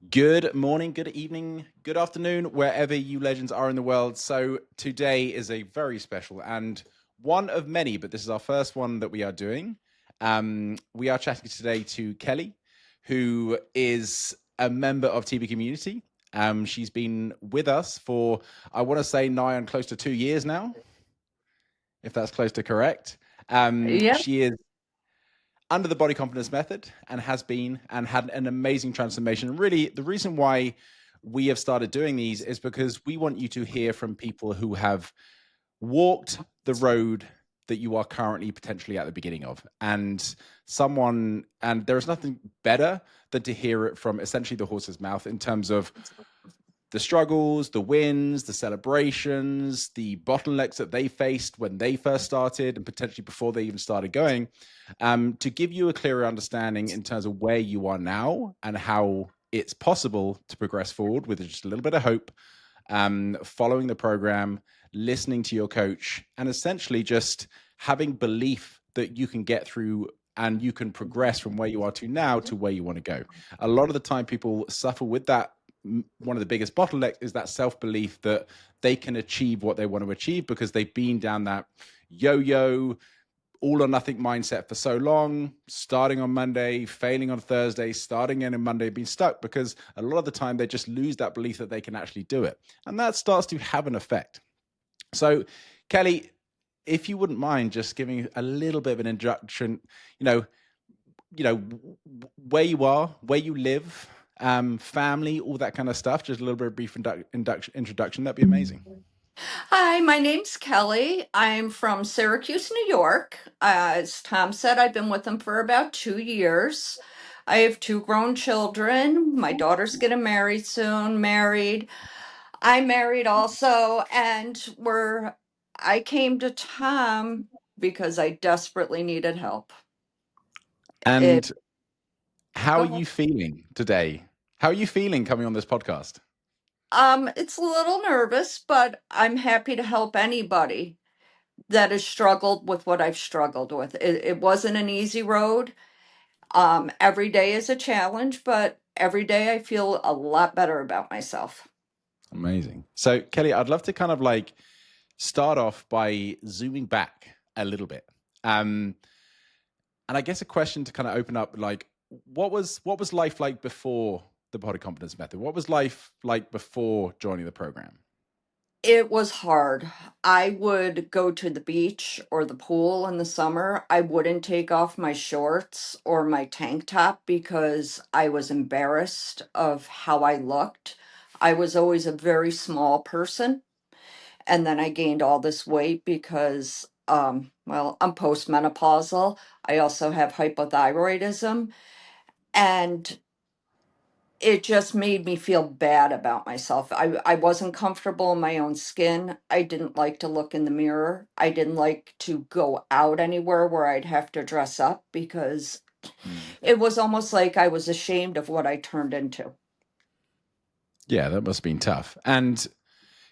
Good morning, good evening, good afternoon, wherever you legends are in the world. So, today is a very special and one of many, but this is our first one that we are doing. We are chatting today to Kelly, who is a member of TB Community. She's been with us for, I want to say, nigh on close to 2 years now, if that's close to correct. Yep. She is under the body confidence method and has been and had an amazing transformation. And really, the reason why we have started doing these is because we want you to hear from people who have walked the road that you are currently potentially at the beginning of. And there is nothing better than to hear it from essentially the horse's mouth in terms of the struggles, the wins, the celebrations, the bottlenecks that they faced when they first started and potentially before they even started going, to give you a clearer understanding in terms of where you are now and how it's possible to progress forward with just a little bit of hope, following the program, listening to your coach, and essentially just having belief that you can get through and you can progress from where you are to now to where you want to go. A lot of the time people suffer with that. One of the biggest bottlenecks is that self-belief that they can achieve what they want to achieve because they've been down that yo-yo all or nothing mindset for so long, starting on Monday, failing on Thursday, starting in on Monday, being stuck, because a lot of the time they just lose that belief that they can actually do it. And that starts to have an effect. So, Kelly, if you wouldn't mind just giving a little bit of an introduction, you know, where you are, where you live, family, all that kind of stuff. Just a little bit of brief introduction. That'd be amazing. Hi, my name's Kelly. I'm from Syracuse, New York. As Tom said, I've been with him for about 2 years. I have two grown children. My daughter's getting married soon, married. I'm married also, and I came to Tom because I desperately needed help. It, And how Go are ahead. you feeling today? How are you feeling coming on this podcast? It's a little nervous, but I'm happy to help anybody that has struggled with what I've struggled with. It wasn't an easy road. Every day is a challenge, but every day I feel a lot better about myself. Amazing. So, Kelly, I'd love to kind of like start off by zooming back a little bit. Um, and I guess a question to kind of open up, like, what was life like before the body confidence method? What was life like before joining the program? It was hard. I would go to the beach or the pool in the summer. I wouldn't take off my shorts or my tank top because I was embarrassed of how I looked. I was always a very small person. And then I gained all this weight because, well, I'm postmenopausal. I also have hypothyroidism, and it just made me feel bad about myself. I wasn't comfortable in my own skin. I didn't like to look in the mirror. I didn't like to go out anywhere where I'd have to dress up because Mm. it was almost like I was ashamed of what I turned into. Yeah, that must have been tough. And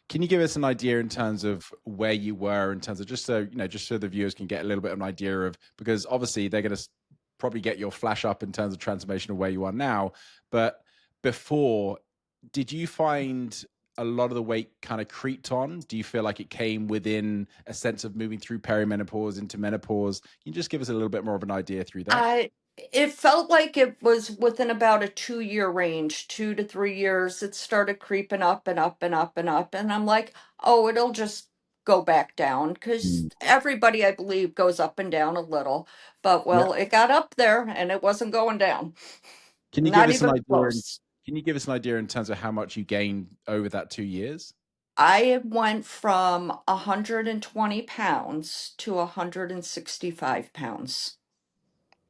can you give us an idea in terms of where you were in terms of just so the viewers can get a little bit of an idea of, because obviously they're going to probably get your flash up in terms of transformation of where you are now, but before, did you find a lot of the weight kind of creeped on? Do you feel like it came within a sense of moving through perimenopause into menopause? Can you just give us a little bit more of an idea through that? I It felt like it was within about a 2 year range, 2 to 3 years. It started creeping up and up and up and up. And I'm like, oh, it'll just go back down because Mm. everybody, I believe, goes up and down a little. But Yeah. well, it got up there and it wasn't going down. Can you give Not us an even idea? close. Can you give us an idea in terms of how much you gained over that 2 years? I went from 120 pounds to 165 pounds.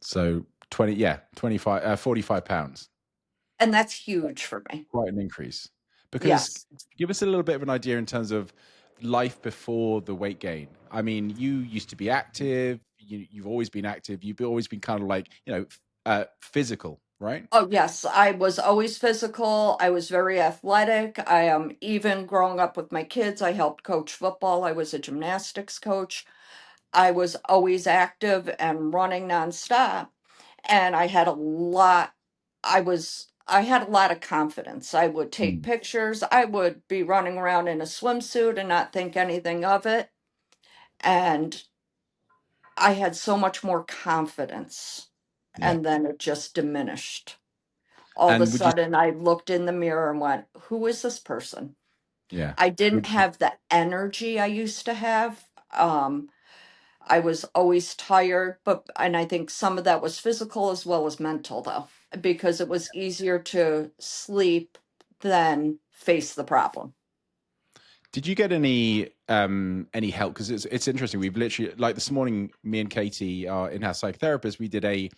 So 20, yeah, 25, 45 pounds. And that's huge for me. Quite an increase. Because Yes. give us a little bit of an idea in terms of life before the weight gain. I mean, you used to be active. You've always been active. You've always been kind of like, physical, right? Oh yes, I was always physical. I was very athletic. I Even growing up with my kids, I helped coach football. I was a gymnastics coach. I was always active and running nonstop. And I had a lot. I was I had a lot of confidence. I would take Mm. pictures. I would be running around in a swimsuit and not think anything of it. And I had so much more confidence. Yeah. And then it just diminished. All of a And would you, sudden, I looked in the mirror and went, who is this person? yeah. I didn't Would you, have the energy I used to have. I was always tired, and I think some of that was physical as well as mental, though, because it was easier to sleep than face the problem. did you get any help? Because it's interesting. We've literally, like this morning, me and Katie, our in-house psychotherapist, we did a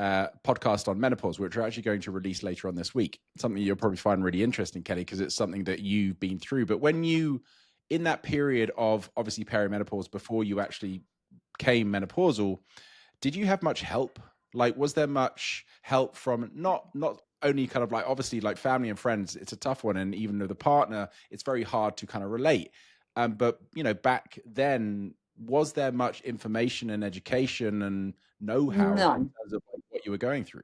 podcast on menopause, which we're actually going to release later on this week. Something you'll probably find really interesting, Kelly, because it's something that you've been through. But when you, in that period of obviously perimenopause, before you actually came menopausal, did you have much help? Like, was there much help from not only kind of like obviously like family and friends? It's a tough one, and even with a partner, it's very hard to kind of relate. But you know, back then, was there much information and education and know-how in None, terms of like, what you were going through?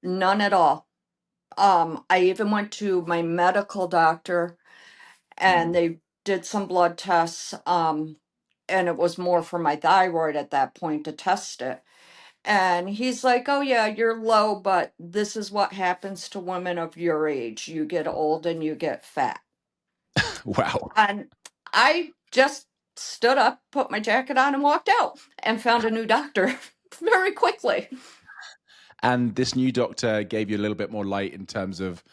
none at all. I even went to my medical doctor and Mm. they did some blood tests. And it was more for my thyroid at that point to test it. And he's like, oh, yeah, you're low, but this is what happens to women of your age. You get old and you get fat. Wow. And I just stood up, put my jacket on, and walked out and found a new doctor very quickly. And this new doctor gave you a little bit more light in terms of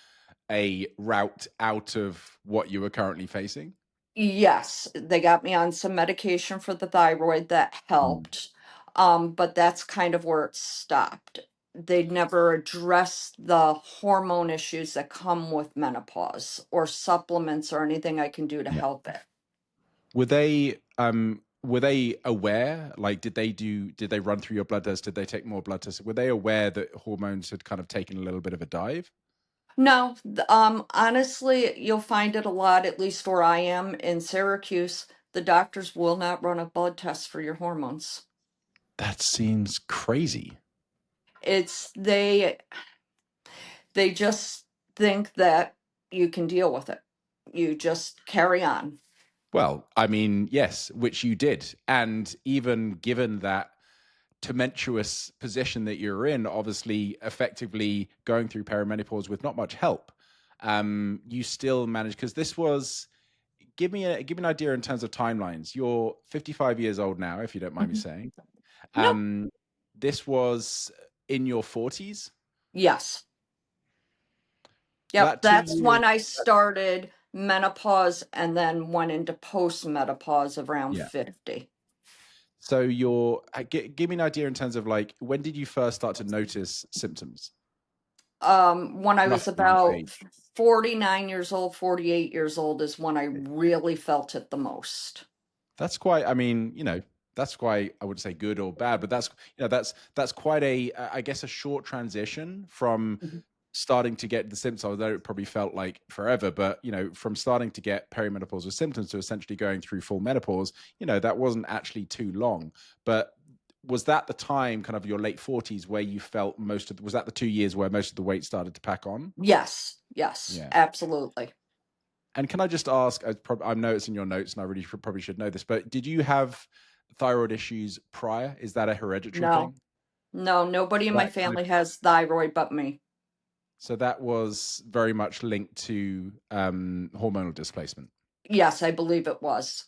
a route out of what you were currently facing. Yes, they got me on some medication for the thyroid that Mm. helped. But that's kind of where it stopped. They'd never addressed the hormone issues that come with menopause or supplements or anything I can do to Yeah. help it. Were they aware? Like, did they run through your blood tests? Did they take more blood tests? Were they aware that hormones had kind of taken a little bit of a dive? No, honestly, you'll find it a lot, at least where I am in Syracuse. The doctors will not run a blood test for your hormones. That seems crazy. It's they just think that you can deal with it. You just carry on. Well, I mean, yes, which you did. And even given that tumultuous position that you're in, obviously effectively going through perimenopause with not much help, you still managed, because this was, give me an idea in terms of timelines. You're 55 years old now, if you don't mind me Mhm. saying. No. Um, this was in your 40s. Yes. So Yep. that two That's years, when I started menopause and then went into postmenopause around yeah. 50. So you're, give me an idea in terms of like, when did you first start to notice symptoms? When I was Roughly, rough about age. 49 years old, 48 years old is when I really felt it the most. That's quite, I mean, you know, that's quite, I wouldn't say good or bad, but that's, you know, that's quite a, I guess, a short transition from Mhm. starting to get the symptoms, although it probably felt like forever, but, you know, from starting to get perimenopausal symptoms to essentially going through full menopause, you know, that wasn't actually too long. But was that the time, kind of your late 40s, where you felt most of, was that the 2 years where most of the weight started to pack on? Yes. Yes. Yeah. Absolutely. And can I just ask, I know it's in your notes and I really probably should know this, but did you have thyroid issues prior? Is that a hereditary No. thing? No, nobody So in my that kind of, family has thyroid but me. so that was very much linked to hormonal displacement. Yes, I believe it was.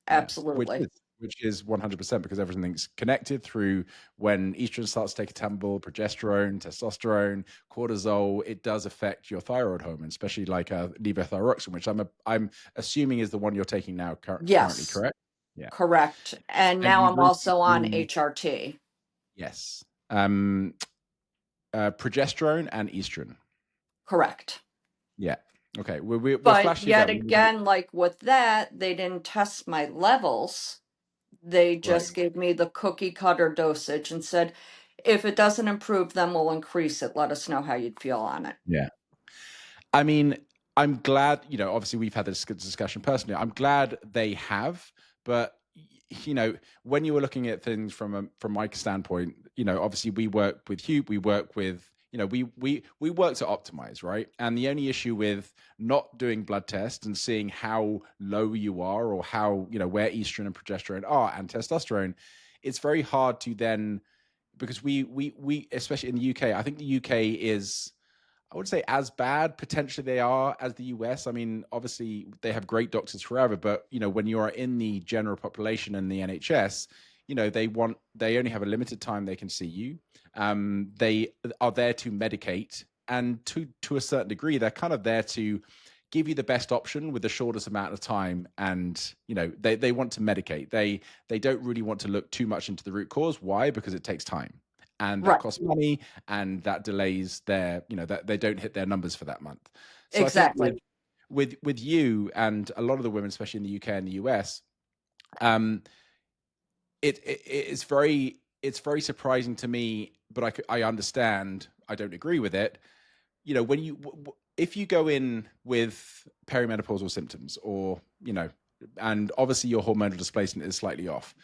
Yeah, Absolutely. which is 100%, because everything's connected through when estrogen starts to take a tumble, progesterone, testosterone, cortisol. It does affect your thyroid hormone, especially like levothyroxine, which I'm assuming is the one you're taking now currently, Yes, correct? Yeah, correct. And and now you've I'm also on recently, HRT. yes, progesterone and estrogen. Correct. Yeah. Okay. We'll But flash you that. yet again, like with that, they didn't test my levels. They Right. just gave me the cookie cutter dosage and said, if it doesn't improve, then we'll increase it. Let us know how you'd feel on it. Yeah. I mean, I'm glad, you know, obviously we've had this discussion personally. I'm glad they have, but you know, when you were looking at things from my standpoint, you know, obviously we work with Hugh, we work with, we work to optimize, right? And the only issue with not doing blood tests and seeing how low you are, or how, where estrogen and progesterone are, and testosterone, it's very hard to then, because we especially in the UK, I think the UK is, I would say, as bad potentially they are as the US. I mean, obviously they have great doctors forever, but when you are in the general population and the NHS, they only have a limited time they can see you. They are there to medicate, and to a certain degree, they're kind of there to give you the best option with the shortest amount of time. And they want to medicate. They don't really want to look too much into the root cause. Why? Because it takes time, and that Right. costs money, and that delays their, that they don't hit their numbers for that month. So I think Exactly. with you and a lot of the women, especially in the UK and the US, um, it's very surprising to me, but I understand. I don't agree with it. When if you go in with perimenopausal symptoms, or and obviously your hormonal displacement is slightly off,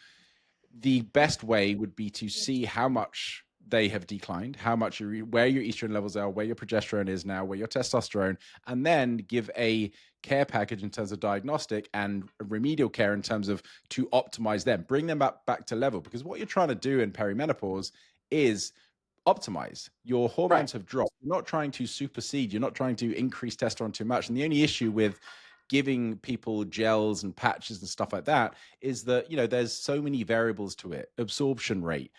the best way would be to see how much they have declined, how much where your estrogen levels are, where your progesterone is now, where your testosterone, and then give a care package in terms of diagnostic and remedial care in terms of to optimize them, bring them back to level. Because what you're trying to do in perimenopause is optimize. Your Right. hormones have dropped. You're not trying to supersede. You're not trying to increase testosterone too much. And the only issue with giving people gels and patches and stuff like that is that there's so many variables to it: absorption rate,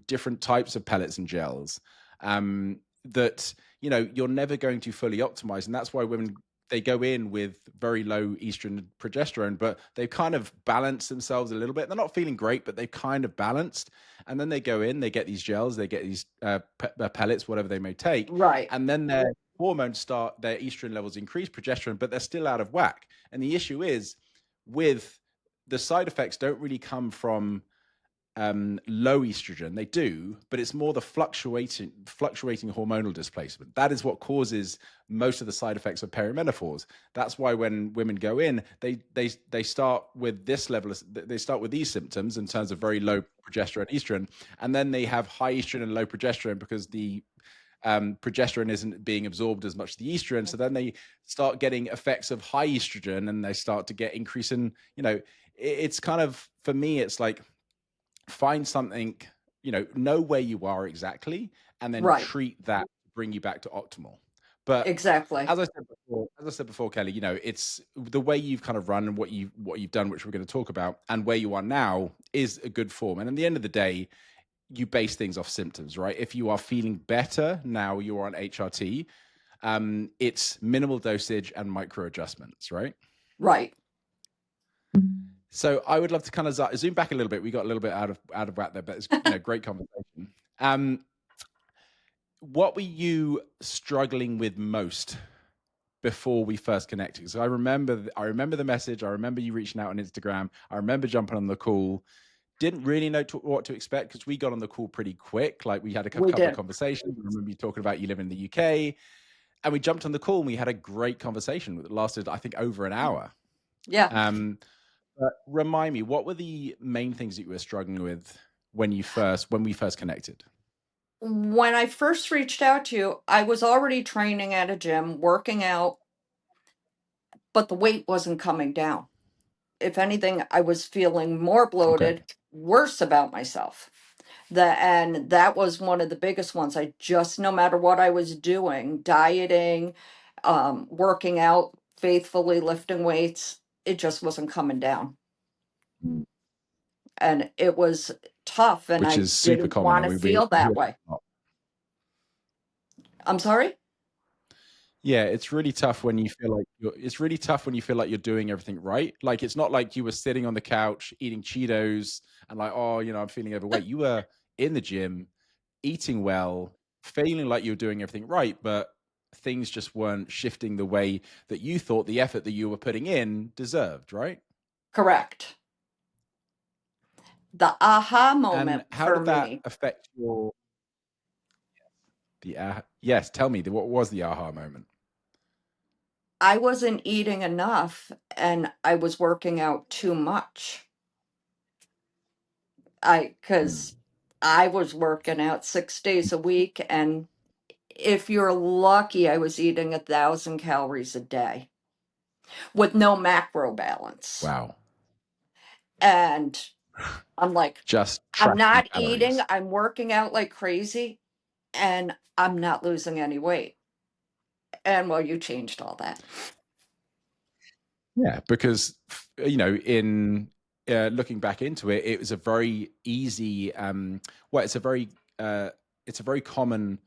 different types of pellets and gels, that you're never going to fully optimize. And that's why women, they go in with very low estrogen and progesterone, but they've kind of balanced themselves a little bit. They're not feeling great, but they've kind of balanced. And then they go in, they get these gels, they get these pellets, whatever they may take, Right. and then their hormones start, their estrogen levels increase, progesterone, but they're still out of whack. And the issue is, with the side effects don't really come from low estrogen. They do, but it's more the fluctuating hormonal displacement. That is what causes most of the side effects of perimenopause. That's why when women go in, they start with this level they start with these symptoms in terms of very low progesterone, estrogen, and then they have high estrogen and low progesterone because the progesterone isn't being absorbed as much as the estrogen. So then they start getting effects of high estrogen, and they start to get increase in, it's kind of, for me, it's like, find something, know where you are exactly, and then Right. treat that to bring you back to optimal. But Exactly. as I said before, Kelly, it's the way you've kind of run and what you've done, which we're going to talk about, and where you are now is a good form. And at the end of the day, you base things off symptoms, right? If you are feeling better now, you're on HRT. It's minimal dosage and micro adjustments, right? Right. So I would love to kind of zoom back a little bit. We got a little bit out of whack there, but it's great conversation. What were you struggling with most before we first connected? So I remember the message. I remember you reaching out on Instagram. I remember jumping on the call. Didn't really know what to expect, because we got on the call pretty quick. Like, we had a We couple of did. conversations. I remember you talking about you live in the UK, and we jumped on the call and we had a great conversation that lasted, I think, over an hour. Yeah. Um, But remind me, what were the main things that you were struggling with when we first connected? When I first reached out to you, I was already training at a gym, working out, but the weight wasn't coming down. If anything, I was feeling more Okay. bloated, worse about myself. And that was one of the biggest ones. I just, no matter what I was doing, dieting, working out faithfully, lifting weights, it just wasn't coming down. And it was tough, and Which I is super didn't common, want and to we feel hear that that way. a lot. I'm sorry? Yeah, it's really tough when you feel like you're doing everything right. Like, it's not like you were sitting on the couch eating Cheetos and like, oh, I'm feeling overweight. You were in the gym, eating well, feeling like you're doing everything right, but things just weren't shifting the way that you thought the effort that you were putting in deserved, right? Correct. The aha And moment how for did that me, affect yes, tell me, what was the aha moment? I wasn't eating enough and I was working out too much. Hmm. Because I was working out 6 days a week and if you're lucky, I was eating 1,000 calories a day with no macro balance. Wow. And I'm like, Just I'm tracking not eating, calories. I'm working out like crazy, and I'm not losing any weight. And well, you changed all that. Yeah, because in looking back into it, it was a very easy. Well, uh, it's a very common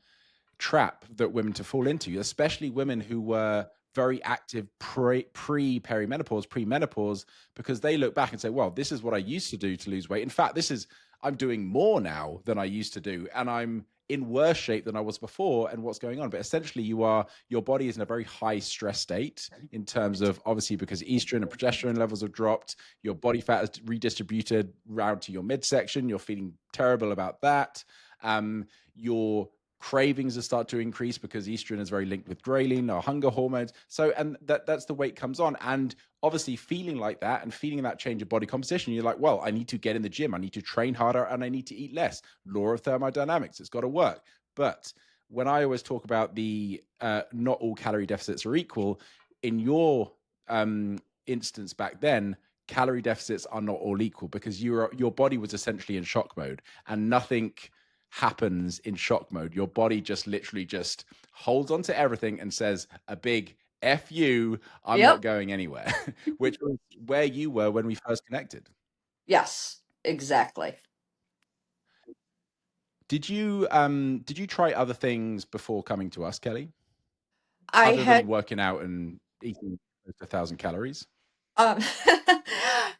trap that women to fall into, especially women who were very active perimenopause, pre-menopause, because they look back and say, well, this is what I used to do to lose weight. In fact, I'm doing more now than I used to do, and I'm in worse shape than I was before. And what's going on? But essentially, your body is in a very high stress state in terms of, obviously, because estrogen and progesterone levels have dropped, your body fat is redistributed round to your midsection. You're feeling terrible about that. Your cravings will start to increase because estrogen is very linked with ghrelin or hunger hormones. So, and that's the weight comes on. And obviously feeling like that and feeling that change of body composition, you're like, well, I need to get in the gym. I need to train harder and I need to eat less. Law of thermodynamics. It's got to work. But when I always talk about the not all calorie deficits are equal, in your instance back then, calorie deficits are not all equal because your body was essentially in shock mode and nothing happens in shock mode. Your body just literally just holds on to everything and says a big F you, I'm not Yep. going anywhere, which was where you were when we first connected. Yes, exactly. Did you try other things before coming to us, Kelly, I other than had working out and eating 1,000 calories? um,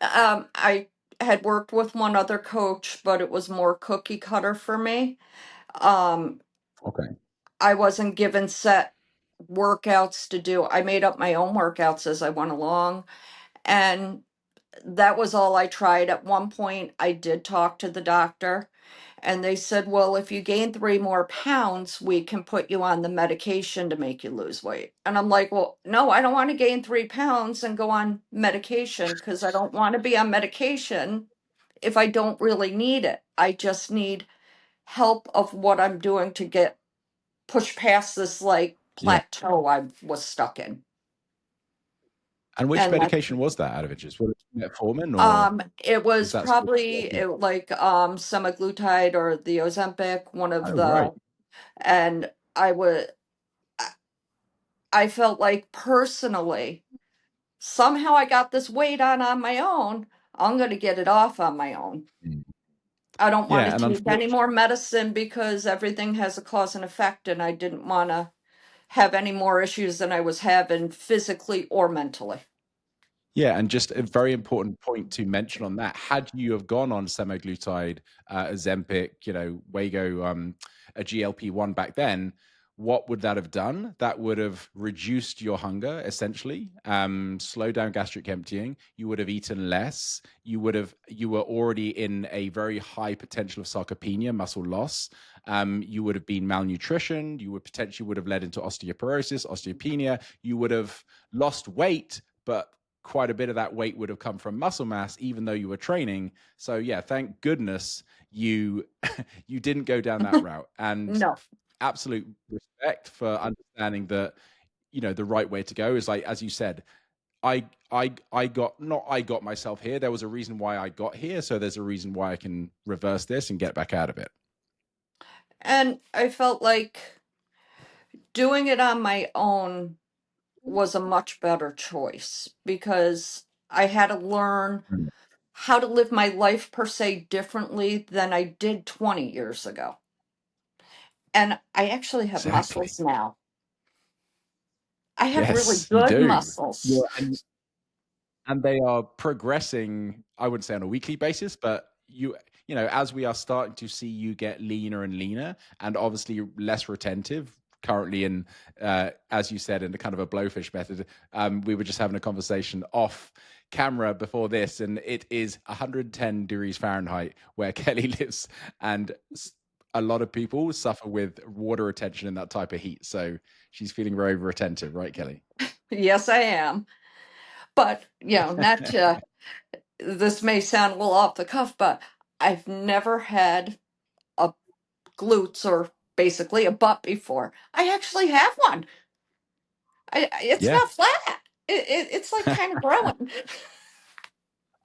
I had worked with one other coach, but it was more cookie cutter for me. Um, Okay. I wasn't given set workouts to do. I made up my own workouts as I went along, and that was all I tried. At one point, I did talk to the doctor, and they said, well, if you gain 3 more pounds, we can put you on the medication to make you lose weight. And I'm like, well, no, I don't want to gain 3 pounds and go on medication because I don't want to be on medication if I don't really need it. I just need help of what I'm doing to get push past this like Yeah. plateau I was stuck in. And which And that's medication was that out of interest? Was it metformin or it was was that sort probably of? like semaglutide or the Ozempic, one of Oh, right. the, and I felt like personally, somehow I got this weight on my own. I'm going to get it off on my own. Mm. I don't want to Yeah. And take any unfortunately, more medicine because everything has a cause and effect, and I didn't want to have any more issues than I was having physically or mentally. yeah, and just a very important point to mention on that. Had you have gone on semaglutide, Ozempic, Wago, a GLP-1 back then, what would that have done? That would have reduced your hunger, essentially, slowed down gastric emptying. You would have eaten less. You were already in a very high potential of sarcopenia, muscle loss. You would have been malnutrition. You would have led into osteoporosis, osteopenia. You would have lost weight, but quite a bit of that weight would have come from muscle mass even though you were training. So yeah, thank goodness you you didn't go down that route. And No. absolute respect for understanding that the right way to go is, like, as you said, I got not I got myself here. There was a reason why I got here, so there's a reason why I can reverse this and get back out of it. And I felt like doing it on my own was a much better choice because I had to learn Mm. how to live my life per se differently than I did 20 years ago. And I actually have Exactly. muscles now. I have really Yes, you good do. muscles. You're, and they are progressing, I wouldn't say on a weekly basis, but as we are starting to see you get leaner and leaner and obviously less retentive currently in as you said, in the kind of a blowfish method. We were just having a conversation off camera before this, and it is 110 degrees Fahrenheit where Kelly lives, and a lot of people suffer with water retention in that type of heat, so she's feeling very retentive, right, Kelly? Yes, I am. But, not to, this may sound a little off the cuff, but I've never had a glutes or basically a butt before. I actually have one. It's Yeah. not flat. It's like kind of growing.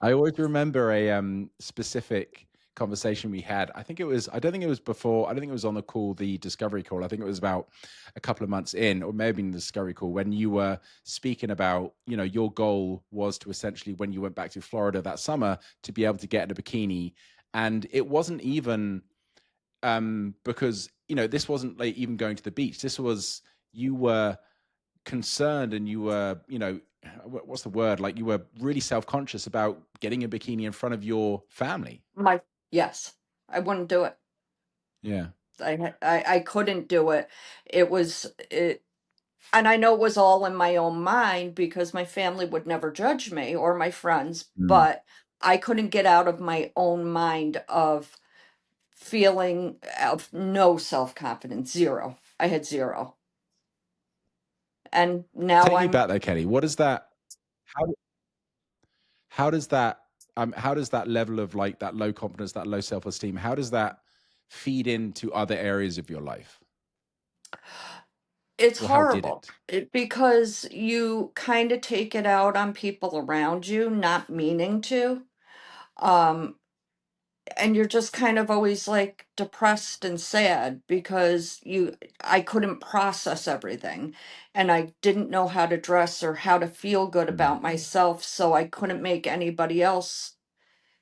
I always remember a specific conversation we had. I think it was, I don't think it was before, I don't think it was on the call, the discovery call. I think it was about a couple of months in, or maybe in the discovery call, when you were speaking about, you know, your goal was to essentially, when you went back to Florida that summer, to be able to get in a bikini. And it wasn't even because, you know, this wasn't like even going to the beach. This was, you were concerned and you were, you know, what's the word, like you were really self-conscious about getting a bikini in front of your family. My yes, I wouldn't do it. Yeah. I couldn't do it. It was it, and I know it was all in my own mind because my family would never judge me or my friends, Mm. but I couldn't get out of my own mind of feeling of no self-confidence, zero. I had zero. And now Take me I'm back there, Kelly. What is that, how how does that how does that level of like that low confidence, that low self-esteem, how does that feed into other areas of your life, it's or how did horrible it? because you kind of take it out on people around you, not meaning to. Um, and you're just kind of always like depressed and sad because I couldn't process everything and I didn't know how to dress or how to feel good Mm. about myself, so I couldn't make anybody else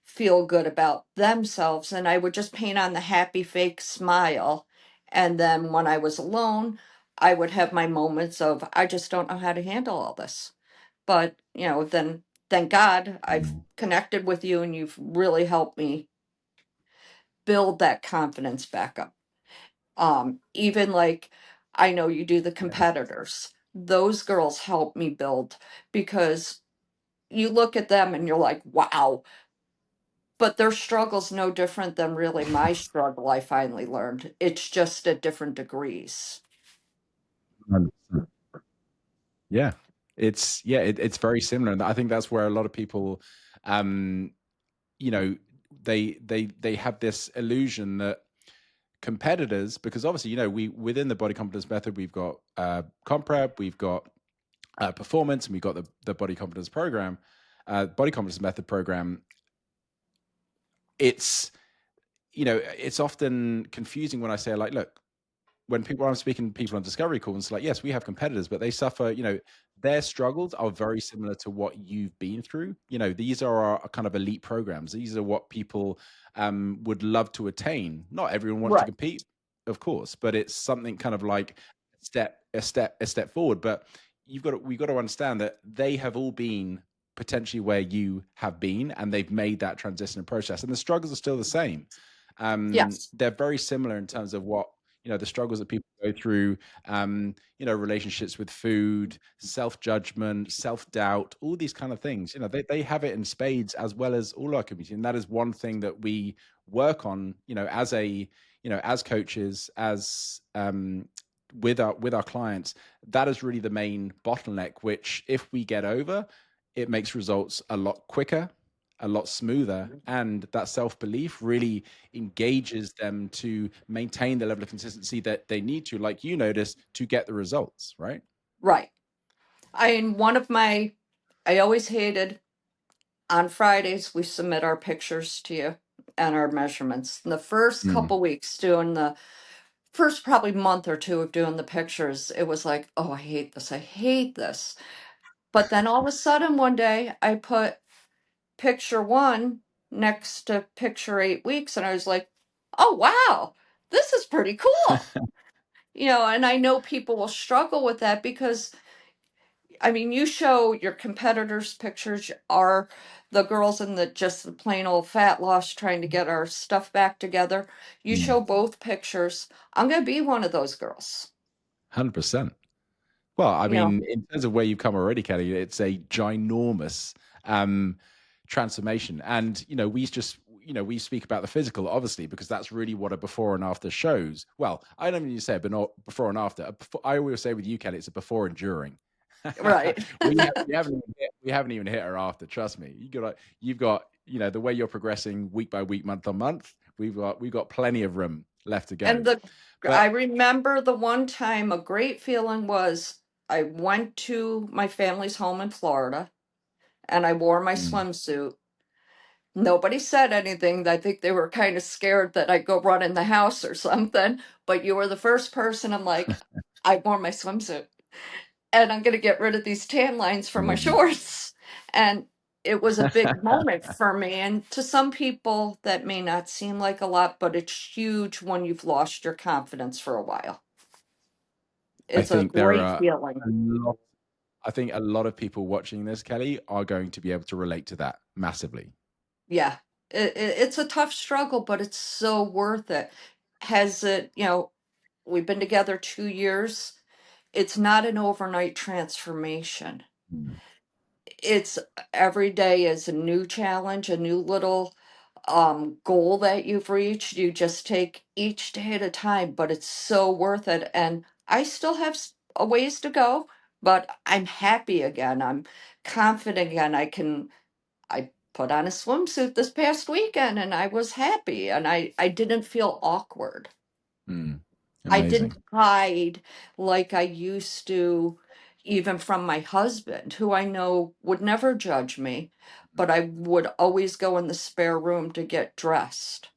feel good about themselves, and I would just paint on the happy fake smile. And then when I was alone, I would have my moments of I just don't know how to handle all this. But, then thank God I've Mm. connected with you and you've really helped me build that confidence back up. Even like I know you do the Yeah. competitors. Those girls help me build because you look at them and you're like, wow, but their struggle's no different than really my struggle, I finally learned. It's just at different degrees. 100%. Yeah, it's, yeah, it's very similar, and I think that's where a lot of people, um you know, they have this illusion that competitors, because obviously, you know, we, within the body confidence method, we've got comp prep, we've got performance, and we've got the body confidence program, body confidence method program. It's, you know, it's often confusing when I say, like, look, when I'm speaking to people on discovery calls, it's like, yes, we have competitors, but they suffer, you know, their struggles are very similar to what you've been through. You know, these are our kind of elite programs. These are what people would love to attain. Not everyone wants to Right. compete, of course, but it's something kind of like a step forward. But we've got to understand that they have all been potentially where you have been, and they've made that transition and process, and the struggles are still the same. Yes. They're very similar in terms of what, you know, the struggles that people go through, you know, relationships with food, self-judgment, self-doubt, all these kind of things. You know, they have it in spades, as well as all our community, and that is one thing that we work on, you know, as a, you know, as coaches, as with our clients. That is really the main bottleneck, which if we get over, it makes results a lot quicker, a lot smoother, and that self-belief really engages them to maintain the level of consistency that they need to, like you notice, to get the results, right? Right. I always hated on Fridays, we submit our pictures to you and our measurements. In the first Mm. couple weeks, doing the first probably month or two of doing the pictures, it was like, oh, I hate this. I hate this. But then all of a sudden, one day, I put picture one next to picture 8 weeks, and I was like, oh, wow, this is pretty cool. And I know people will struggle with that because, I mean, you show your competitors' pictures are the girls in the just the plain old fat loss trying to get our stuff back together. You Mm. show both pictures. I'm going to be one of those girls. 100%. Well, I You know, mean, in terms of where you've come already, Kelly, it's a ginormous um, transformation. And, you know, you know, we speak about the physical, obviously, because that's really what a before and after shows. Well, I don't mean you say it, but not before and after. I always say with you, Kelly, it's a before and during. right. We haven't even hit our after. Trust me. You've got, you know, the way you're progressing week by week, month on month. We've got plenty of room left to go. And I But remember the one time a great feeling was I went to my family's home in Florida and I wore my mm, swimsuit. Nobody said anything. I think they were kind of scared that I'd go run in the house or something. But you were the first person I'm like, I wore my swimsuit and I'm going to get rid of these tan lines from my amazing. shorts. And it was a big moment for me. And to some people, that may not seem like a lot, but it's huge when you've lost your confidence for a while. I It's a think there great are feeling. a lot. I think a lot of people watching this, Kelly, are going to be able to relate to that massively. Yeah. It's a tough struggle, but it's so worth it. Has it, we've been together 2 years. It's not an overnight transformation. Mm, It's every day is a new challenge, a new little goal that you've reached. You just take each day at a time, but it's so worth it. And I still have a ways to go, but I'm happy again. I'm confident again. I put on a swimsuit this past weekend and I was happy and I didn't feel awkward. mm, I didn't amazing. hide like I used to, even from my husband, who I know would never judge me, but I would always go in the spare room to get dressed,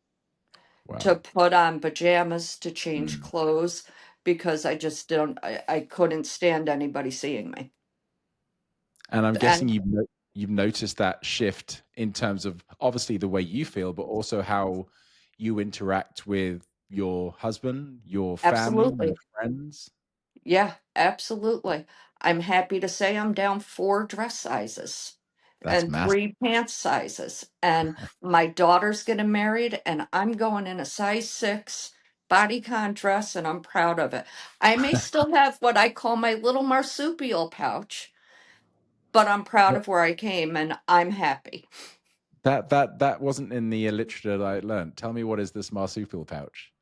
to Wow. put on pajamas, to change Mm. clothes, because I just don't, I couldn't stand anybody seeing me. And I'm guessing And you've noticed that shift in terms of obviously the way you feel, but also how you interact with your husband, your family, your absolutely. friends. Yeah, absolutely. I'm happy to say I'm down 4 dress sizes That's and massive. 3 pant sizes. And my daughter's getting married, and I'm going in a size 6 bodycon dress, and I'm proud of it. I may still have what I call my little marsupial pouch, but I'm proud of where I came, and I'm happy. That wasn't in the literature that I learned. Tell me, what is this marsupial pouch?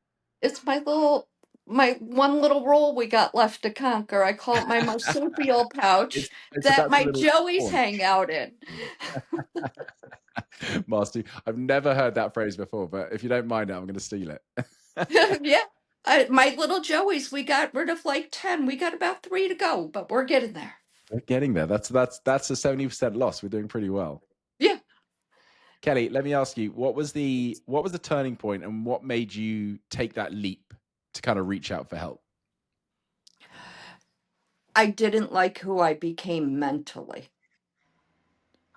It's my one little role we got left to conquer. I call it my marsupial pouch It's that about the my little joeys paunch. hang out in. Marsu. I've never heard that phrase before, but if you don't mind it, I'm going to steal it. Yeah. My little joeys, we got rid of like 10. We got about 3 to go, but we're getting there. We're getting there. That's a 70% loss. We're doing pretty well. Yeah. Kelly, let me ask you, what was the turning point and what made you take that leap to kind of reach out for help? I didn't like who I became mentally.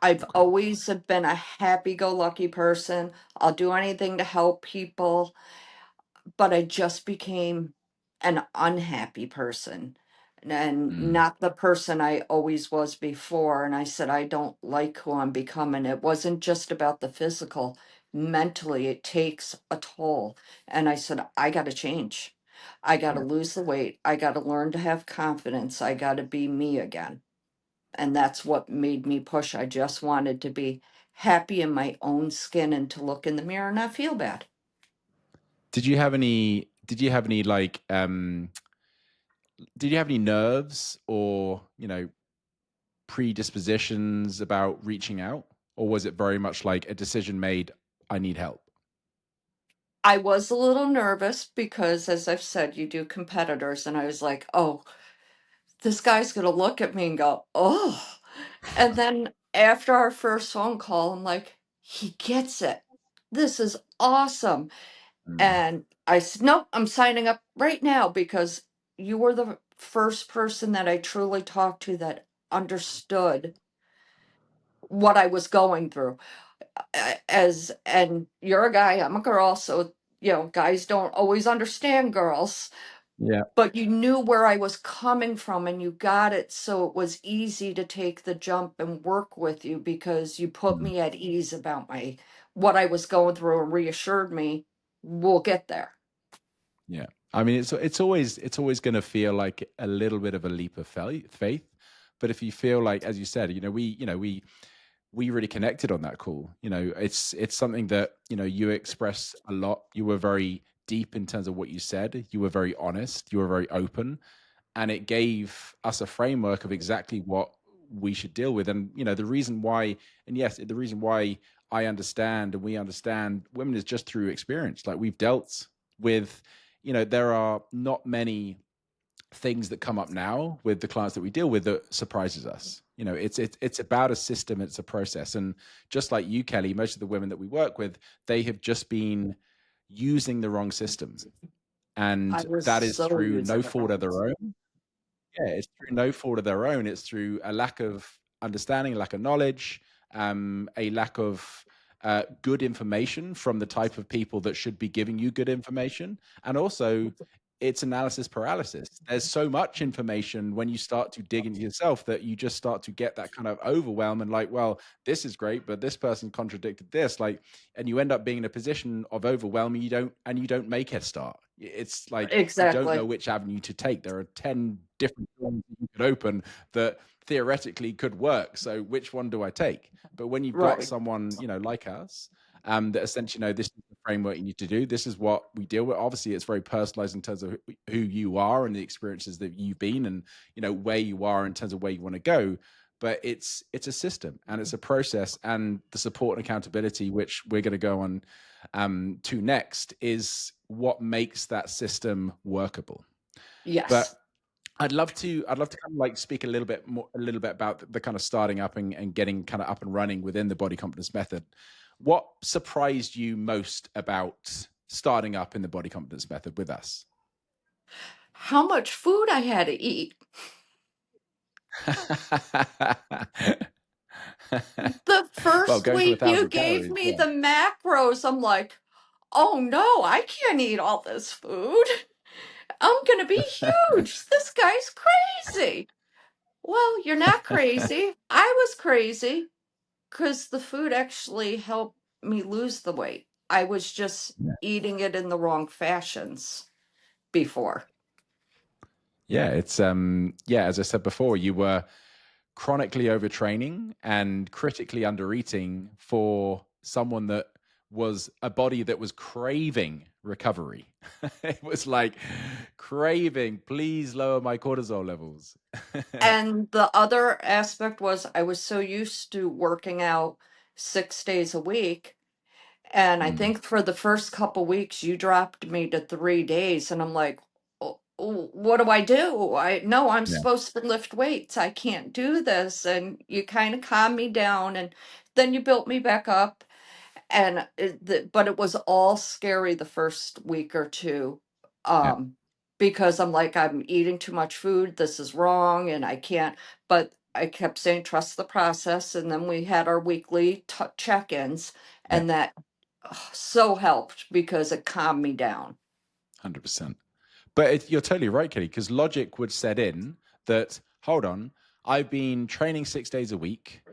I've Okay. always been a happy go lucky person. I'll do anything to help people, but I just became an unhappy person and Mm, not the person I always was before. And I said, I don't like who I'm becoming. It wasn't just about the physical, mentally, it takes a toll. And I said, I got to change. I got to yeah. lose the weight. I got to learn to have confidence. I got to be me again. And that's what made me push. I just wanted to be happy in my own skin and to look in the mirror and not feel bad. Did you have any like did you have any nerves or, predispositions about reaching out? Or was it very much like a decision made, I need help? I was a little nervous because, as I've said, you do competitors, and I was like, oh, this guy's going to look at me and go, oh. And then after our first phone call, I'm like, he gets it. This is awesome. Mm, And I said, nope, I'm signing up right now because you were the first person that I truly talked to that understood what I was going through. And you're a guy, I'm a girl, so guys don't always understand girls, yeah. but you knew where I was coming from and you got it, so it was easy to take the jump and work with you because you put Mm, me at ease about my what I was going through and reassured me we'll get there. yeah. I mean, it's always going to feel like a little bit of a leap of faith, but if you feel like, as you said, we really connected on that call. It's something that you express a lot. You were very deep in terms of what you said. You were very honest. You were very open, and it gave us a framework of exactly what we should deal with. And the reason why, and yes, the reason why I understand and we understand women is just through experience. Like, we've dealt with, there are not many things that come up now with the clients that we deal with that surprises us. It's about a system, it's a process. And just like you, Kelly, most of the women that we work with, they have just been using the wrong system. I And was that is so through no using it fault of wrong. their own. Yeah, it's through no fault of their own. It's through a lack of understanding, a lack of knowledge, a lack of good information from the type of people that should be giving you good information. And also, it's analysis paralysis. There's so much information when you start to dig into yourself that you just start to get that kind of overwhelm and like, well, this is great, but this person contradicted this. Like, and you end up being in a position of overwhelm. You don't make a start. It's like you don't know Exactly. which avenue to take. There are 10 different doors you could open that theoretically could work. So which one do I take? But when you've got Right. someone, like us, that essentially this is the framework you need to do. This is what we deal with. Obviously, it's very personalized in terms of who you are and the experiences that you've been, and where you are in terms of where you want to go. But it's a system and it's a process, and the support and accountability, which we're going to go on to next, is what makes that system workable. Yes. But I'd love to kind of like speak a little bit about the kind of starting up and getting kind of up and running within the body confidence method. What surprised you most about starting up in the body confidence method with us? How much food I had to eat. The Well, first going from a week you thousand gave calories, me yeah. the macros, I'm like, oh no, I can't eat all this food. I'm going to be huge. This guy's crazy. Well, you're not crazy. I was crazy because the food actually helped me lose the weight. I was just Yeah. eating it in the wrong fashions before. Yeah, it's yeah, as I said before, you were chronically overtraining and critically undereating for someone that was a body that was craving recovery. It was like craving, please lower my cortisol levels. And the other aspect was I was so used to working out 6 days a week. And I Mm, think for the first couple weeks, you dropped me to 3 days. And I'm like, "Oh, what do I do? I no, I'm yeah, supposed to lift weights. I can't do this." And you kind of calmed me down. And then you built me back up. And but it was all scary the first week or two, yeah, because I'm like, I'm eating too much food, this is wrong, and I can't. But I kept saying trust the process, and then we had our weekly check-ins, yeah, and that so helped because it calmed me down. 100%. But you're totally right, Kelly, because logic would set in that, hold on, I've been training 6 days a week.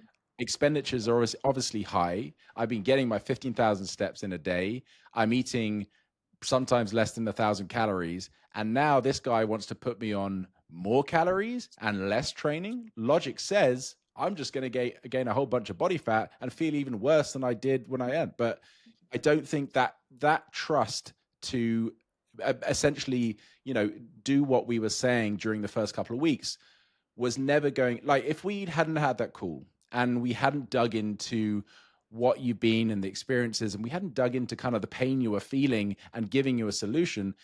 Expenditures are obviously high. I've been getting my 15,000 steps in a day. I'm eating sometimes less than 1,000 calories. And now this guy wants to put me on more calories and less training. Logic says I'm just going to gain a whole bunch of body fat and feel even worse than I did when I am. But I don't think that trust to essentially, do what we were saying during the first couple of weeks was never going, like, if we hadn't had that call and we hadn't dug into what you've been and the experiences, and we hadn't dug into kind of the pain you were feeling and giving you a solution,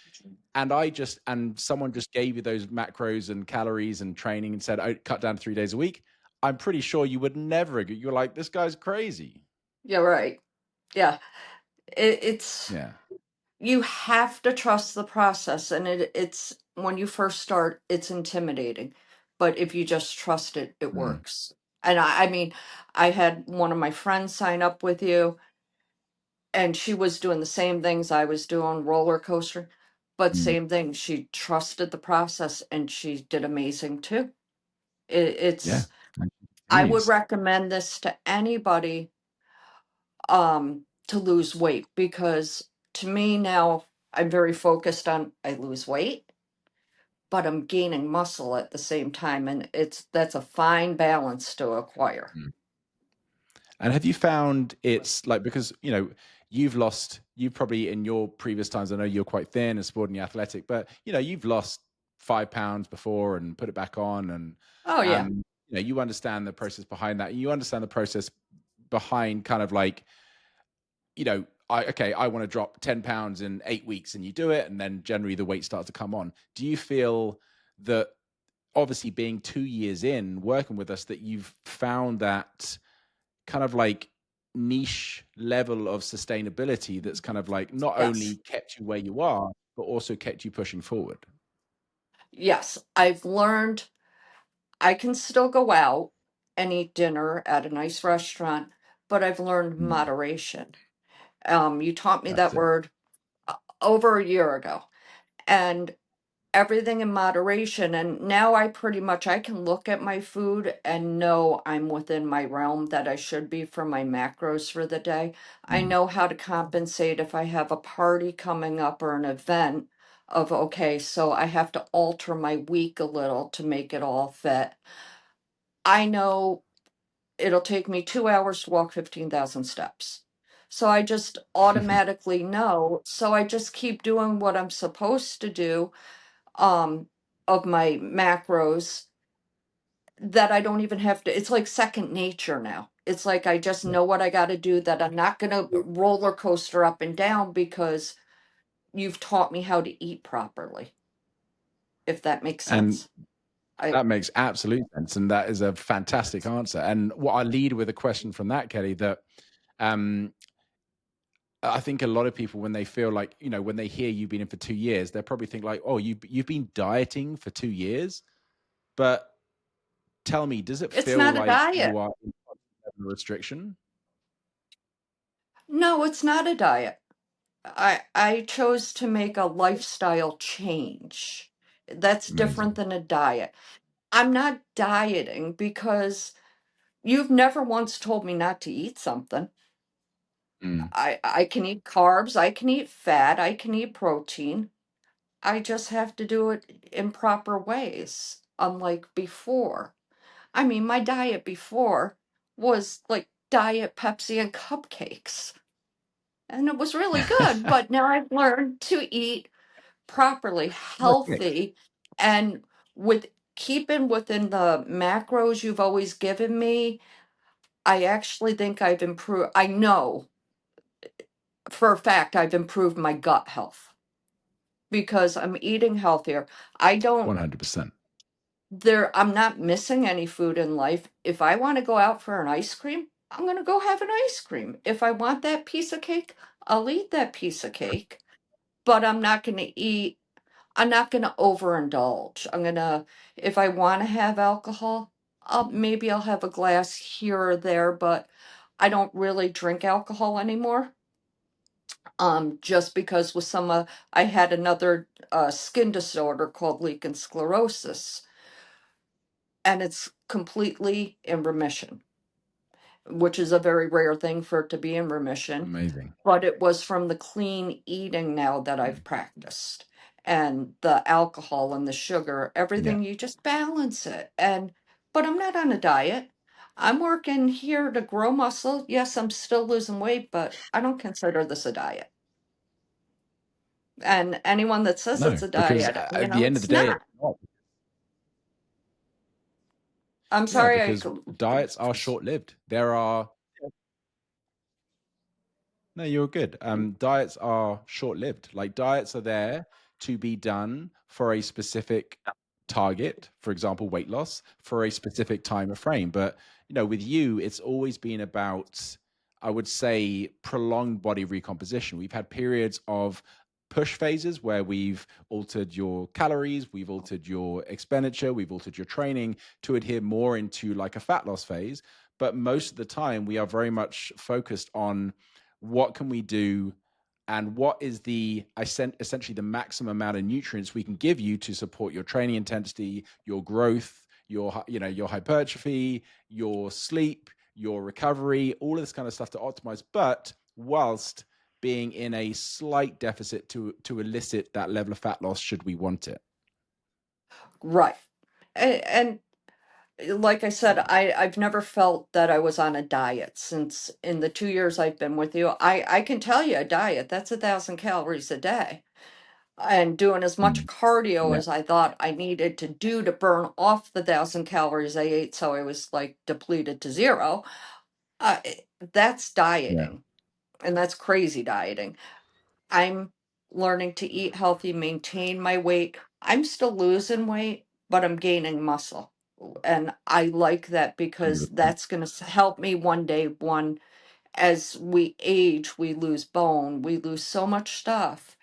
and someone just gave you those macros and calories and training and said, oh, cut down to 3 days a week, I'm pretty sure you would never agree. You're like, this guy's crazy. Yeah, right. Yeah, it's Yeah. you have to trust the process, and it's when you first start it's intimidating, but if you just trust it, it Mm, works. And I mean, I had one of my friends sign up with you, and she was doing the same things I was doing, roller coaster, but mm, same thing, she trusted the process and she did amazing too. yeah. It's And I would continues. recommend this to anybody, to lose weight, because to me now I'm very focused on I lose weight, but I'm gaining muscle at the same time, and that's a fine balance to acquire. Mm. And have you found it's like, because, you've probably in your previous times, I know you're quite thin and sporty and athletic, but, you've lost 5 pounds before and put it back on. And, Oh yeah. you understand the process behind that. You understand the process behind kind of like, I want to drop 10 pounds in 8 weeks, and you do it, and then generally the weight starts to come on. Do you feel that, obviously being 2 years in working with us, that you've found that kind of like niche level of sustainability that's kind of like not only Yes. kept you where you are, but also kept you pushing forward? Yes. I've learned I can still go out and eat dinner at a nice restaurant, but I've learned Mm, moderation. You taught me that's that it. word over a year ago, and everything in moderation. And now I pretty much I can look at my food and know I'm within my realm that I should be for my macros for the day. I Mm. know how to compensate if I have a party coming up or an event of okay, so I have to alter my week a little to make it all fit. I know it'll take me 2 hours to walk 15,000 steps. So I just automatically know. So I just keep doing what I'm supposed to do um of my macros that I don't even have to. It's like second nature now. It's like I just Yeah. know what I got to do, that I'm not going to roller coaster up and down because you've taught me how to eat properly, if that makes And sense. I that makes absolute sense, and that is a fantastic answer. And what I lead with a question from that, Kelly, that um, I think a lot of people, when they feel like, when they hear you've been in for 2 years, they probably think like, oh, you've been dieting for 2 years. But tell me, does it It's feel not a like diet. you are in a restriction? No, it's not a diet. I chose to make a lifestyle change. That's different Amazing. than a diet. I'm not dieting because you've never once told me not to eat something. Mm, I can eat carbs, I can eat fat, I can eat protein. I just have to do it in proper ways, unlike before. I mean, my diet before was like diet Pepsi and cupcakes, and it was really good, but now I've learned to eat properly, Nice mix. healthy, and with keeping within the macros you've always given me. I actually think I've improved. I know for a fact I've improved my gut health because I'm eating healthier. I don't 100%. I'm not missing any food in life. If I want to go out for an ice cream, I'm going to go have an ice cream. If I want that piece of cake, I'll eat that piece of cake, but I'm not going to overindulge. If I want to have alcohol, I'll have a glass here or there, but I don't really drink alcohol anymore. Just because with I had another skin disorder called lichen sclerosis, and it's completely in remission, which is a very rare thing for it to be in remission. Amazing. But it was from the clean eating now that Mm, I've practiced, and the alcohol and the sugar, yeah. everything, you just balance it. But I'm not on a diet. I'm working here to grow muscle. Yes, I'm still losing weight, but I don't consider this a diet. And anyone that says it's No, a because diet, at the end of the it's day, not. it's not. I'm Yeah, sorry. because diets are short-lived. There are No, you're good. Diets are short-lived. Like, diets are there to be done for a specific target, for example, weight loss, for a specific time of frame. But, with you, it's always been about, I would say, prolonged body recomposition. We've had periods of push phases where we've altered your calories, we've altered your expenditure, we've altered your training to adhere more into like a fat loss phase. But most of the time, we are very much focused on what can we do, and what is essentially the maximum amount of nutrients we can give you to support your training intensity, your growth, your hypertrophy, your sleep, your recovery, all of this kind of stuff to optimize, but whilst being in a slight deficit to elicit that level of fat loss should we want it. Right. And like I said, I've never felt that I was on a diet since in the 2 years I've been with you. I can tell you a diet, that's 1,000 calories a day. And doing as much Mm, cardio yeah. as I thought I needed to do to burn off the 1,000 calories I ate, so I was like depleted to zero. Uh, that's Yeah. dieting. and that's crazy dieting. I'm learning to eat healthy, maintain my weight. I'm still losing weight, but I'm gaining muscle. And I like that because 100%. that's going to help me one day. One, as we age, we lose bone, we lose so much stuff.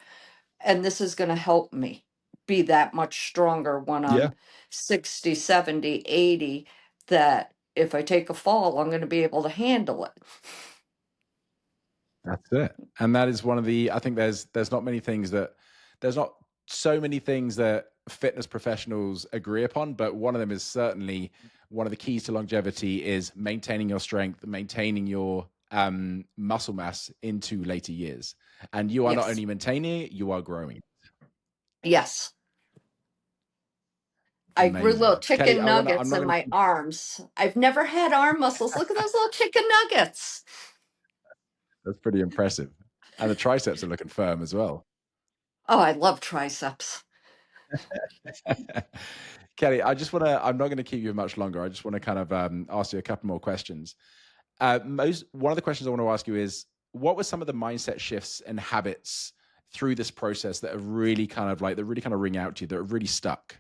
And this is going to help me be that much stronger when Yeah. I'm 60, 70, 80. That if I take a fall, I'm going to be able to handle it. That's it. And that is one of the I think there's not many things that there's not so many things that fitness professionals agree upon, but one of them is certainly one of the keys to longevity is maintaining your strength, maintaining your muscle mass into later years. And you are not Yes. only maintaining it, you are growing. Yes. I grew little Amazing. Kelly, chicken I'm nuggets not in gonna my arms. I've never had arm muscles. Look at those little chicken nuggets. that's pretty impressive. And the triceps are looking firm as well. Oh, I love triceps. Kelly, I'm not gonna keep you much longer. I just want to kind of ask you a couple more questions. One of the questions I want to ask you is what were some of the mindset shifts and habits through this process that have really kind of like that really kind of ring out to you that have really stuck?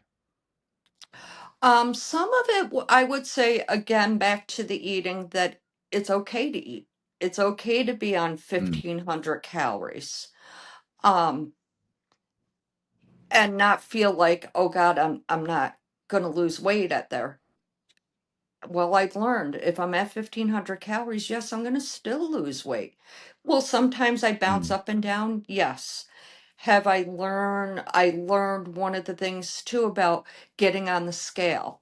Some of it, I would say, again, back to the eating, that it's okay to eat. It's okay to be on Mm, 1,500 calories. Um, and not feel like, oh God, I'm not gonna lose weight at there. Well, I've learned if I'm at 1,500 calories, yes, I'm going to still lose weight. Well, sometimes I bounce mm, up and down. Yes. Have I learned? I learned one of the things too about getting on the scale.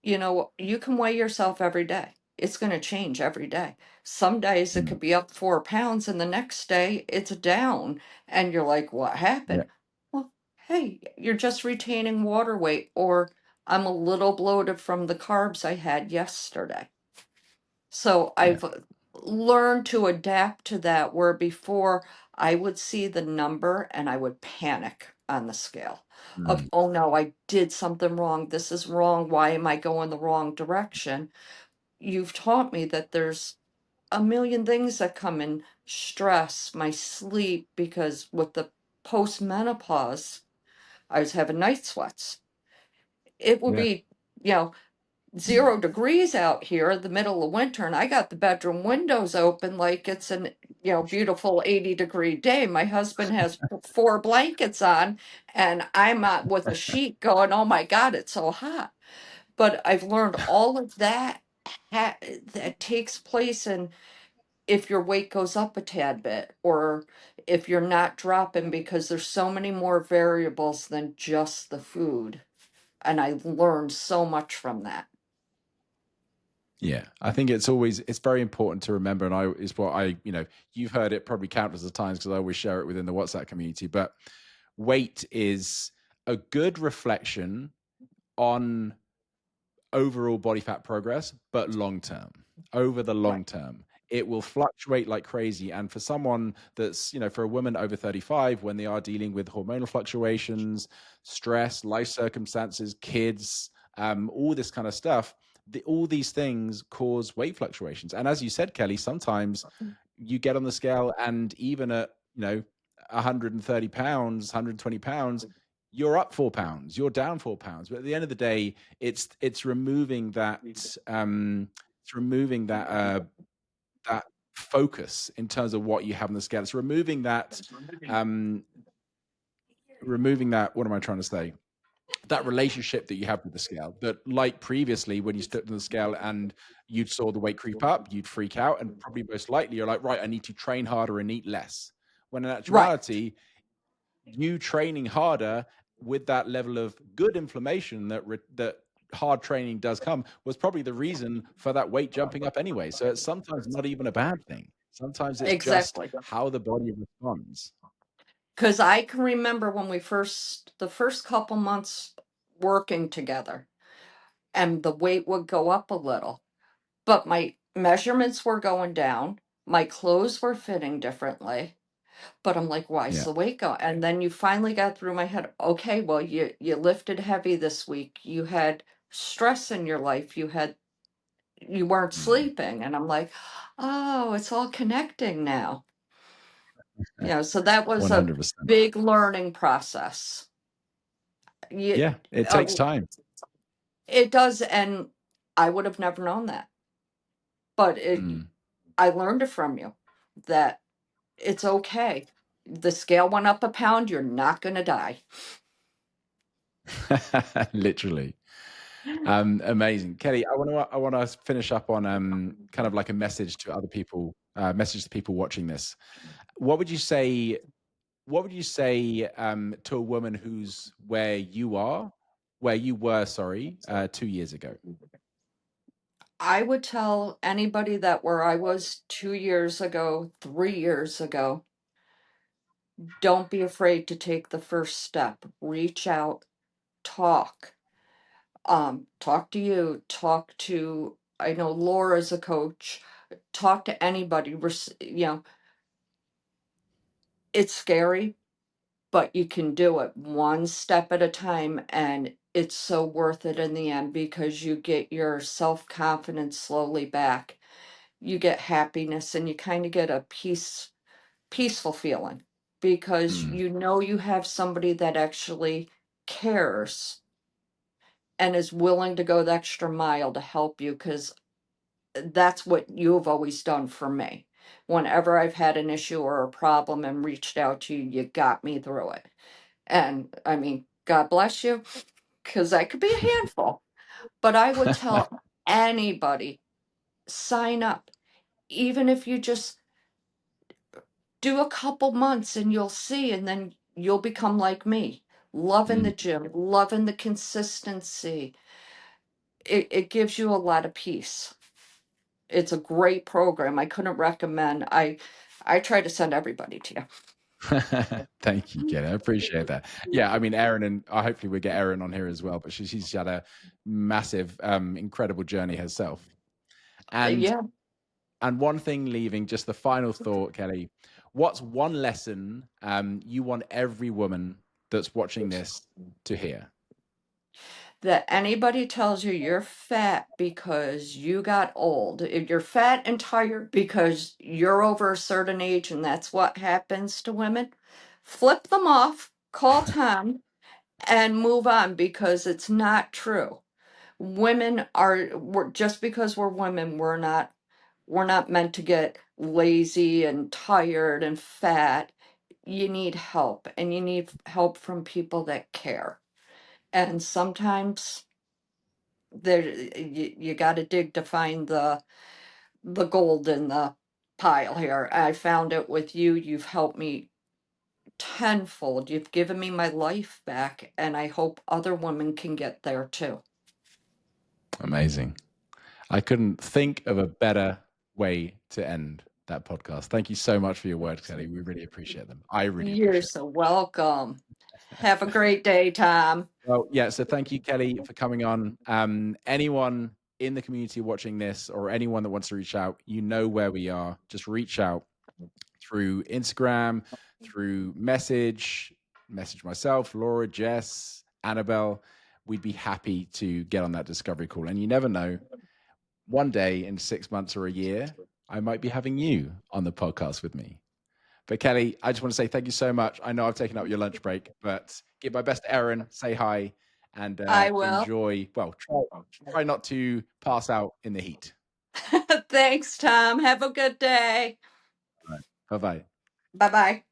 You know, you can weigh yourself every day. It's going to change every day. Some days it mm. could be up 4 pounds, and the next day it's down. And you're like, what Yeah, happened? Well, hey, you're just retaining water weight, or I'm a little bloated from the carbs I had yesterday. So yeah. I've learned to adapt to that, where before I would see the number and I would panic on the scale of, Mm, oh no, I did something wrong. This is wrong. Why am I going the wrong direction? You've taught me that there's a million things that come in: stress, my sleep, because with the postmenopause, I was having night sweats. It would yeah, be, you know, 0 degrees out here in the middle of winter, and I got the bedroom windows open like it's an, beautiful 80-degree day. My husband has four blankets on, and I'm out with a sheet going, oh my God, it's so hot. But I've learned all of that that takes place, and if your weight goes up a tad bit, or if you're not dropping, because there's so many more variables than just the food. And I learned so much from that. yeah. I think it's very important to remember, and I is what I you've heard it probably countless of times because I always share it within the WhatsApp community. But weight is a good reflection on overall body fat progress, but long term, over the Right. long term, it will fluctuate like crazy. And for someone that's, for a woman over 35, when they are dealing with hormonal fluctuations, stress, life circumstances, kids, all this kind of stuff, all these things cause weight fluctuations. And as you said, Kelly, sometimes you get on the scale and even at, 130 pounds, 120 pounds, you're up 4 pounds, you're down 4 pounds. But at the end of the day, it's removing that focus in terms of what you have on the scale. It's um removing that, what am I trying to say, that relationship that you have with the scale, that like previously when you stood on the scale and you saw the weight creep up, you'd freak out, and probably most likely you're like, right, I need to train harder and eat less, when in Right. actuality you training harder with that level of good inflammation that hard training does come was probably the reason for that weight jumping up anyway. So it's sometimes not even a bad thing. Sometimes it's just Exactly. how the body responds. Because I can remember when the first couple months working together, and the weight would go up a little, but my measurements were going down. My clothes were fitting differently, but I'm like, why is Yeah. the weight go? And then you finally got through my head. Okay, well, you lifted heavy this week. You had stress in your life. You had you weren't Mm. sleeping. And I'm like, oh, it's all connecting now. So that was a 100%. big learning process. You, Yeah, it uh, takes time. it does, and I would have never known that. But Mm. I learned it from you that it's okay. The scale went up a pound, you're not going to die. Literally. Amazing. Kelly, I want to finish up on kind of like a message to other people, message to people watching this. What would you say to a woman who's where you were, sorry, 2 years ago? I would tell anybody that where I was 2 years ago, 3 years ago, don't be afraid to take the first step. Reach out, talk. Talk to you, talk to, I know Laura's a coach, talk to anybody. It's scary, but you can do it one step at a time, and it's so worth it in the end because you get your self-confidence slowly back. You get happiness and you kind of get a peaceful feeling because Mm. you have somebody that actually cares and is willing to go the extra mile to help you, because that's what you've always done for me. Whenever I've had an issue or a problem and reached out to you, you got me through it. And I mean, God bless you, because that could be a handful. But I would tell anybody, sign up, even if you just do a couple months and you'll see, and then you'll become like me, loving the Mm. gym, loving the consistency. It gives you a lot of peace. It's a great program. I couldn't recommend. I try to send everybody to you. Thank you, Kelly. I appreciate that. Yeah, I mean, Erin, and hopefully we'll get Erin on here as well, but she's had a massive, incredible journey herself. And Yeah, one thing leaving, just the final thought, Kelly, what's one lesson you want every woman that's watching this to hear? that anybody tells you you're fat because you got old, if you're fat and tired because you're over a certain age and that's what happens to women, flip them off, call Tom, and move on because it's not true. Just because we're women, we're not meant to get lazy and tired and fat. You need help, and you need help from people that care. And sometimes you got to dig to find the gold in the pile here. I found it with you. You've helped me tenfold. You've given me my life back, and I hope other women can get there too. Amazing. I couldn't think of a better way to end that podcast. Thank you so much for your words, Kelly. We really appreciate them. I really You're appreciate so welcome. Have a great day, Tom. Well, yeah, so thank you, Kelly, for coming on. Anyone in the community watching this or anyone that wants to reach out, you know where we are. Just reach out through Instagram, through message myself, Laura, Jess, Annabelle. We'd be happy to get on that discovery call. And you never know, one day in 6 months or a year, I might be having you on the podcast with me. But Kelly, I just want to say thank you so much. I know I've taken up your lunch break, but give my best to Erin, say hi, and I will. enjoy. Well, try not to pass out in the heat. Thanks, Tom. Have a good day. Bye bye. Bye bye.